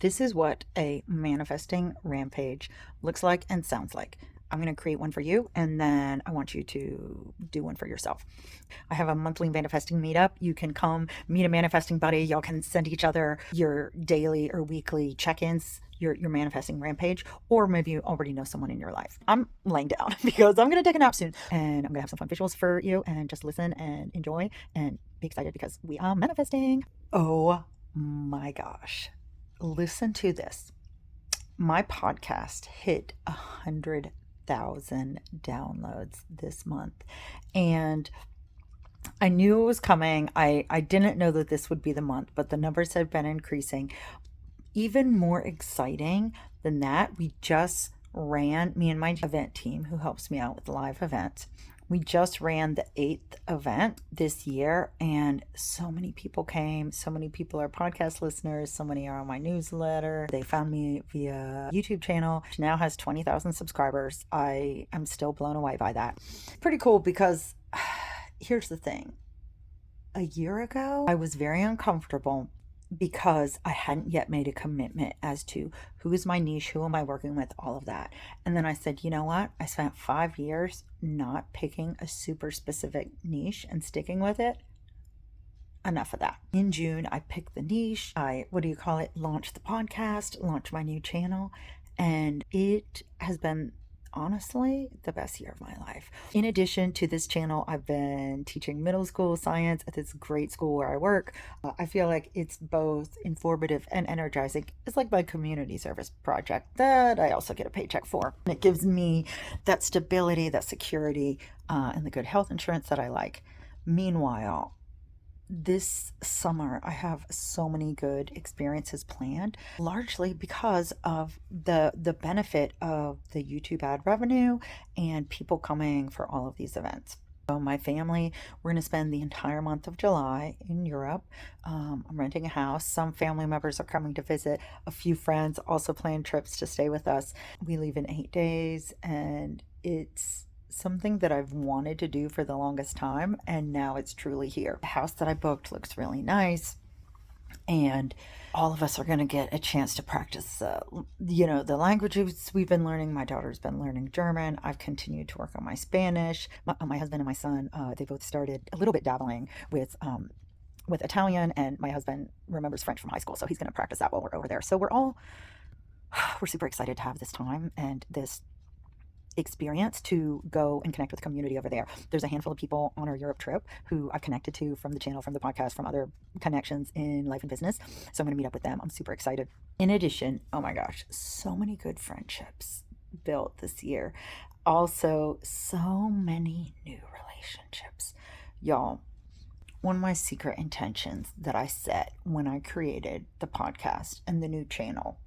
This is what a manifesting rampage looks like and sounds like. I'm going to create one for you, and then I want you to do one for yourself. I have a monthly manifesting meetup. You can come meet a manifesting buddy. Y'all can send each other your daily or weekly check-ins, your manifesting rampage, or maybe you already know someone in your life. I'm laying down because I'm going to take a nap soon, and I'm going to have some fun visuals for you, and just listen and enjoy and be excited because we are manifesting. Oh my gosh. Listen to this. My podcast hit 100,000 downloads this month, and I knew it was coming. I didn't know that this would be the month, but the numbers have been increasing. Even more exciting than that, we just ran, me and my event team who helps me out with live events, we just ran the 8th event this year, and so many people came. So many people are podcast listeners. So many are on my newsletter. They found me via YouTube channel, which now has 20,000 subscribers. I am still blown away by that. Pretty cool because here's the thing. A year ago, I was very uncomfortable because I hadn't yet made a commitment as to who is my niche, who am I working with, all of that. And then I said, you know what? I spent 5 years not picking a super specific niche and sticking with it. Enough of that. In June, I picked the niche. Launched the podcast, launched my new channel, and it has been honestly the best year of my life. In addition to this channel, I've been teaching middle school science at this great school where I work. I feel like it's both informative and energizing. It's like my community service project that I also get a paycheck for. And it gives me that stability, that security, and the good health insurance that I like. Meanwhile, this summer, I have so many good experiences planned, largely because of the benefit of the YouTube ad revenue and people coming for all of these events. So my family, we're going to spend the entire month of July in Europe. I'm renting a house. Some family members are coming to visit. A few friends also plan trips to stay with us. We leave in 8 days, and it's something that I've wanted to do for the longest time, and now it's truly here. The house that I booked looks really nice, and all of us are going to get a chance to practice the languages we've been learning. My daughter's been learning German. I've continued to work on my Spanish. My husband and my son, they both started a little bit dabbling with Italian, and my husband remembers French from high school, so he's going to practice that while we're over there. So we're super excited to have this time and this experience to go and connect with the community over there. There's a handful of people on our Europe trip who I've connected to from the channel, from the podcast, from other connections in life and business. So I'm going to meet up with them. I'm super excited. In addition, oh my gosh, so many good friendships built this year. Also, so many new relationships. Y'all, one of my secret intentions that I set when I created the podcast and the new channel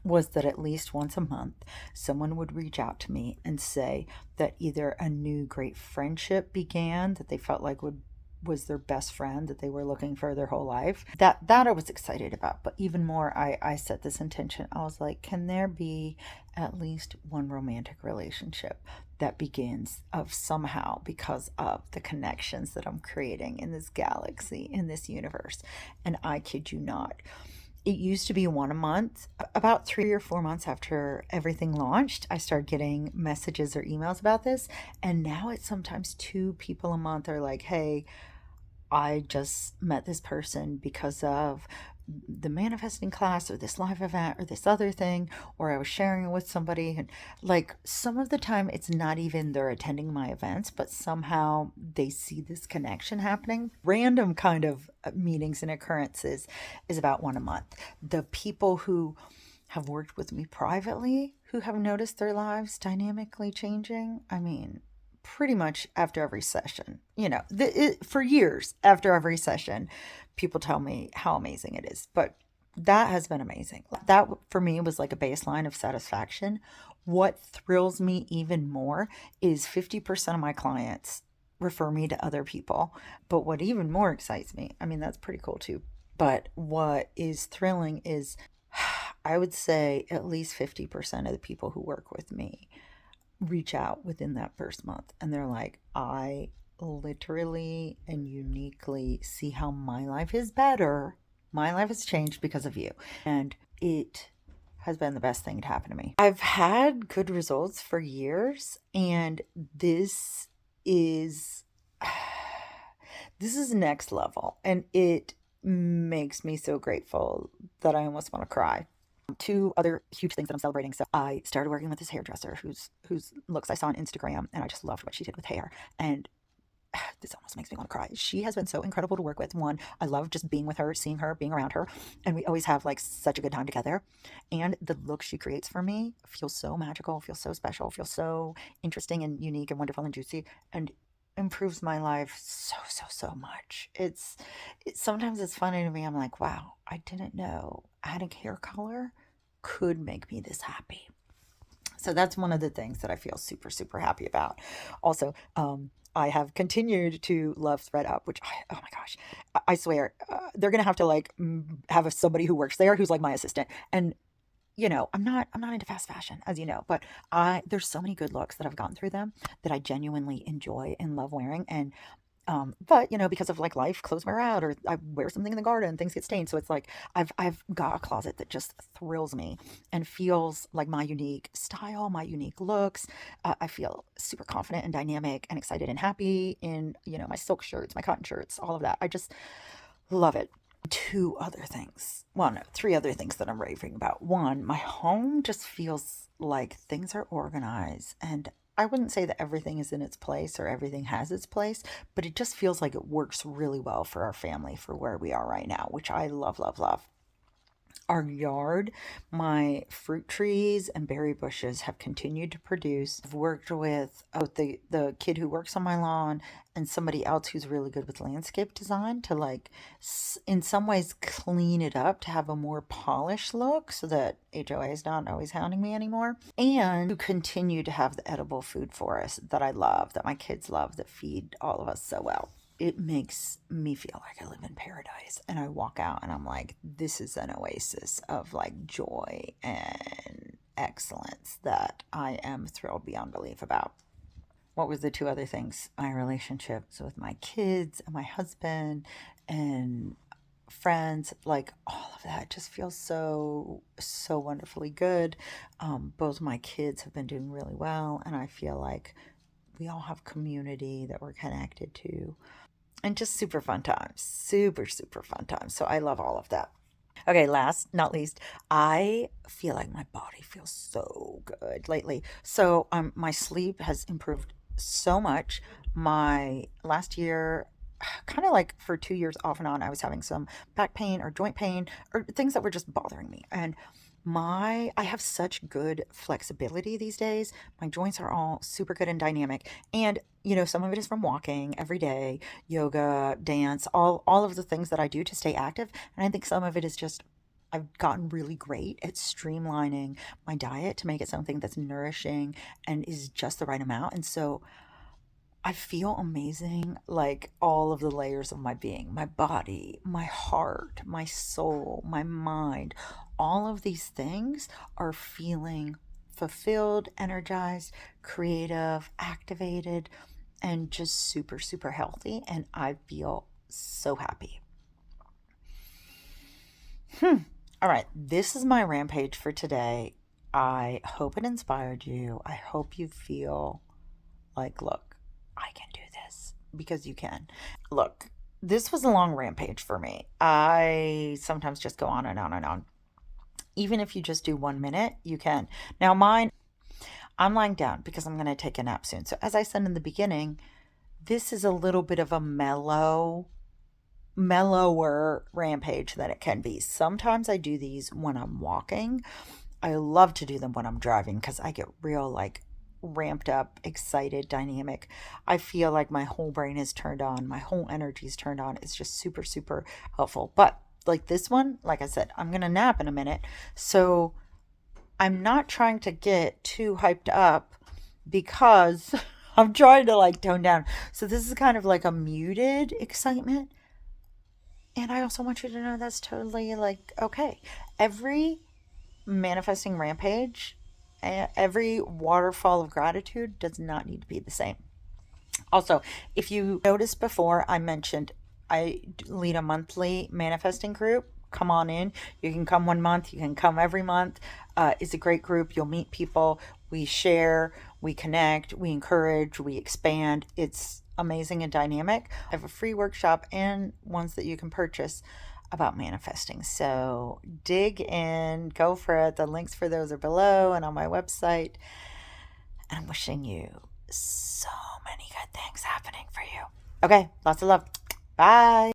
was that at least once a month, someone would reach out to me and say that either a new great friendship began that they felt like was their best friend that they were looking for their whole life. That I was excited about. But even more, I set this intention. I was like, can there be at least one romantic relationship that begins of somehow because of the connections that I'm creating in this galaxy, in this universe? And I kid you not, it used to be one a month. About 3 or 4 months after everything launched, I started getting messages or emails about this. And now it's sometimes 2 people a month are like, hey, I just met this person because of the manifesting class or this live event or this other thing, or I was sharing it with somebody. And like some of the time it's not even they're attending my events, but somehow they see this connection happening. Random kind of meetings and occurrences is about one a month. The people who have worked with me privately, who have noticed their lives dynamically changing, I mean, pretty much after every session, for years after every session, people tell me how amazing it is. But that has been amazing. That for me was like a baseline of satisfaction. What thrills me even more is 50% of my clients refer me to other people. But what even more excites me, I mean, that's pretty cool too. But what is thrilling is I would say at least 50% of the people who work with me reach out within that first month, and they're like, I literally and uniquely see how my life is better. My life has changed because of you. And it has been the best thing to happen to me. I've had good results for years, and this is this is next level, and it makes me so grateful that I almost want to cry. Two other huge things that I'm celebrating. So I started working with this hairdresser whose looks I saw on Instagram, and I just loved what she did with hair. And this almost makes me want to cry. She has been so incredible to work with. One, I love just being with her, seeing her, being around her, and we always have like such a good time together. And the look she creates for me feels so magical, feels so special, feels so interesting and unique and wonderful and juicy, and improves my life so much. Sometimes it's funny to me. I'm like, wow, I didn't know adding hair color could make me this happy. So that's one of the things that I feel super happy about. Also, I have continued to love ThreadUp, which oh my gosh, I swear they're gonna have to like have somebody who works there who's like my assistant. And I'm not into fast fashion, as you know, but there's so many good looks that I've gotten through them that I genuinely enjoy and love wearing. And but because of like life, clothes wear out, or I wear something in the garden, things get stained. So it's like I've got a closet that just thrills me and feels like my unique style, my unique looks. I feel super confident and dynamic and excited and happy in my silk shirts, my cotton shirts, all of that. I just love it. Two other things. Well, no, three other things that I'm raving about. One, my home just feels like things are organized, and I wouldn't say that everything is in its place or everything has its place, but it just feels like it works really well for our family for where we are right now, which I love, love, love. Our yard, my fruit trees and berry bushes have continued to produce. I've worked with the kid who works on my lawn and somebody else who's really good with landscape design to like in some ways clean it up to have a more polished look so that HOA is not always hounding me anymore, and to continue to have the edible food forest that I love, that my kids love, that feed all of us so well. It makes me feel like I live in paradise. And I walk out and I'm like, this is an oasis of like joy and excellence that I am thrilled beyond belief about. What were the two other things? My relationships with my kids and my husband and friends, like all of that just feels so wonderfully good. Both my kids have been doing really well, and I feel like we all have community that we're connected to, and just super fun times. Super fun times. So I love all of that. Okay, last not least, I feel like my body feels so good lately. So my sleep has improved so much. My last year, kind of like for 2 years off and on, I was having some back pain or joint pain or things that were just bothering me. And I have such good flexibility these days. My joints are all super good and dynamic. And some of it is from walking every day, yoga, dance, all of the things that I do to stay active. And I think some of it is just I've gotten really great at streamlining my diet to make it something that's nourishing and is just the right amount. And so I feel amazing, like all of the layers of my being, my body, my heart, my soul, my mind, all of these things are feeling fulfilled, energized, creative, activated, and just super healthy. And I feel so happy. All right, this is my rampage for today. I hope it inspired you. I hope you feel like, look, I can do this, because you can. Look, this was a long rampage for me. I sometimes just go on and on and on. Even if you just do 1 minute, you can. Now, mine, I'm lying down because I'm going to take a nap soon. So, as I said in the beginning, this is a little bit of a mellower rampage than it can be. Sometimes I do these when I'm walking. I love to do them when I'm driving because I get real like ramped up, excited, dynamic. I feel like my whole brain is turned on, my whole energy is turned on. It's just super helpful. But like this one, like I said, I'm gonna nap in a minute. So I'm not trying to get too hyped up because I'm trying to like tone down. So this is kind of like a muted excitement. And I also want you to know that's totally like okay. Every manifesting rampage, every waterfall of gratitude does not need to be the same. Also, if you noticed before, I mentioned I lead a monthly manifesting group come on in. You can come 1 month, you can come every month. It's a great group. You'll meet people. We share, we connect, we encourage, we expand. It's amazing and dynamic. I have a free workshop and ones that you can purchase about manifesting. So dig in, go for it. The links for those are below and on my website. And I'm wishing you so many good things happening for you. Okay, lots of love. Bye.